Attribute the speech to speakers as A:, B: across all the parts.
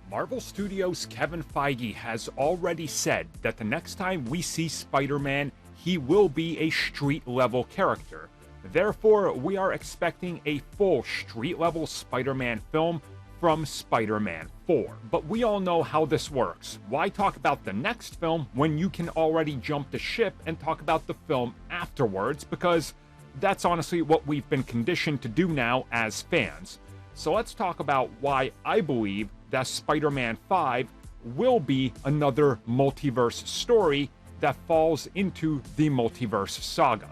A: Marvel Studios' Kevin Feige has already said that the next time we see Spider-Man, he will be a street-level character. Therefore, we are expecting a full street-level Spider-Man film from Spider-Man 4. But we all know how this works. Why talk about the next film when you can already jump the ship and talk about the film afterwards? Because that's honestly what we've been conditioned to do now as fans. So let's talk about why I believe that Spider-Man 5 will be another multiverse story that falls into the multiverse saga.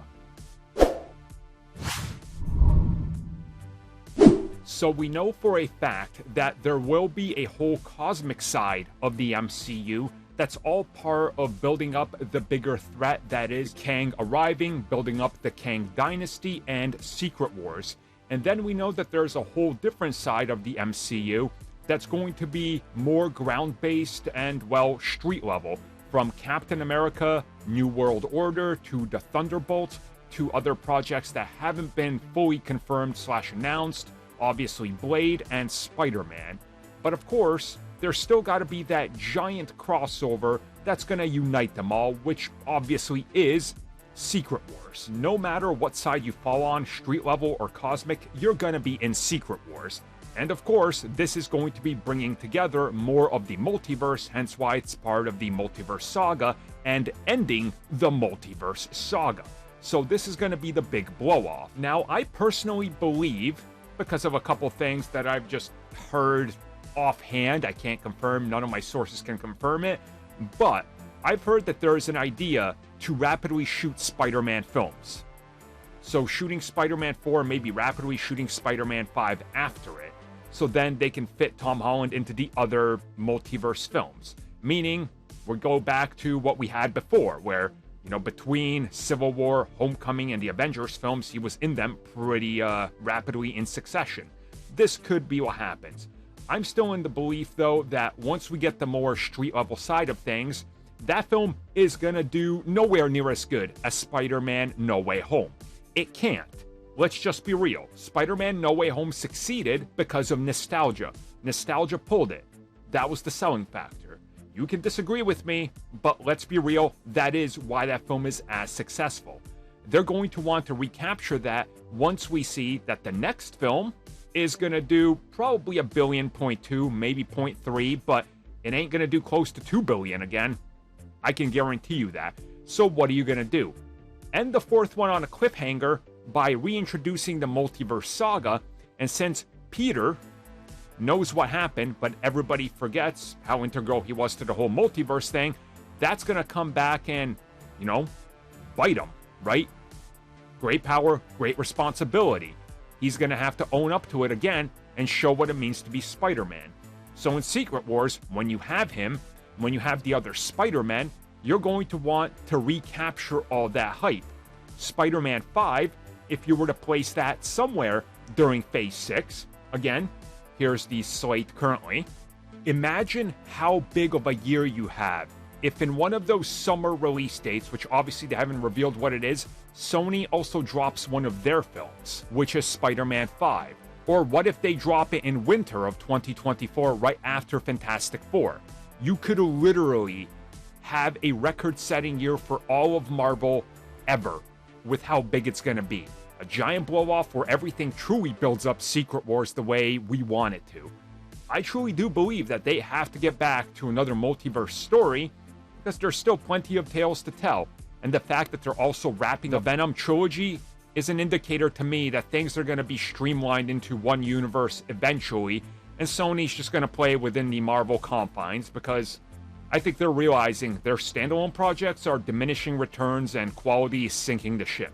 A: So we know for a fact that there will be a whole cosmic side of the MCU that's all part of building up the bigger threat that is Kang arriving, building up the Kang Dynasty, and Secret Wars. And then we know that there's a whole different side of the MCU that's going to be more ground-based and, well, street-level. From Captain America, New World Order, to the Thunderbolts, to other projects that haven't been fully confirmed/announced, obviously Blade and Spider-Man. But of course, there's still got to be that giant crossover that's going to unite them all, which obviously is Secret Wars. No matter what side you fall on, street level or cosmic, you're going to be in Secret Wars. And of course, this is going to be bringing together more of the multiverse, hence why it's part of the multiverse saga and ending the multiverse saga. So this is going to be the big blow-off. Now, I personally believe, because of a couple things that I've just heard offhand, I can't confirm, none of my sources can confirm it, but I've heard that there is an idea to rapidly shoot Spider-Man films. So shooting Spider-Man 4, maybe rapidly shooting Spider-Man 5 after it. So then they can fit Tom Holland into the other multiverse films. Meaning, we go back to what we had before, where, you know, between Civil War, Homecoming, and the Avengers films, he was in them pretty rapidly in succession. This could be what happens. I'm still in the belief, though, that once we get the more street-level side of things, that film is gonna do nowhere near as good as Spider-Man No Way Home. It can't. Let's just be real. Spider-Man No Way Home succeeded because of nostalgia. Nostalgia pulled it. That was the selling factor. You can disagree with me, but let's be real, that is why that film is as successful. They're going to want to recapture that once we see that the next film is going to do probably $1.2 billion, maybe 0.3, but it ain't going to do close to 2 billion again. I can guarantee you that. So what are you going to do? End the fourth one on a cliffhanger by reintroducing the multiverse saga, and since Peter knows what happened, but everybody forgets how integral he was to the whole multiverse thing, that's going to come back and, you know, bite him, right? Great power, great responsibility. He's going to have to own up to it again and show what it means to be Spider-Man. So in Secret Wars, when you have him, when you have the other Spider-Men, you're going to want to recapture all that hype. Spider-Man 5, if you were to place that somewhere during Phase 6, again, here's the slate currently. Imagine how big of a year you have if in one of those summer release dates, which obviously they haven't revealed what it is, Sony also drops one of their films, which is Spider-Man 5. Or what if they drop it in winter of 2024 right after Fantastic Four? You could literally have a record-setting year for all of Marvel ever with how big it's going to be. A giant blow-off where everything truly builds up Secret Wars the way we want it to. I truly do believe that they have to get back to another multiverse story because there's still plenty of tales to tell. And the fact that they're also wrapping the Venom trilogy is an indicator to me that things are going to be streamlined into one universe eventually, and Sony's just going to play within the Marvel confines because I think they're realizing their standalone projects are diminishing returns and quality is sinking the ship.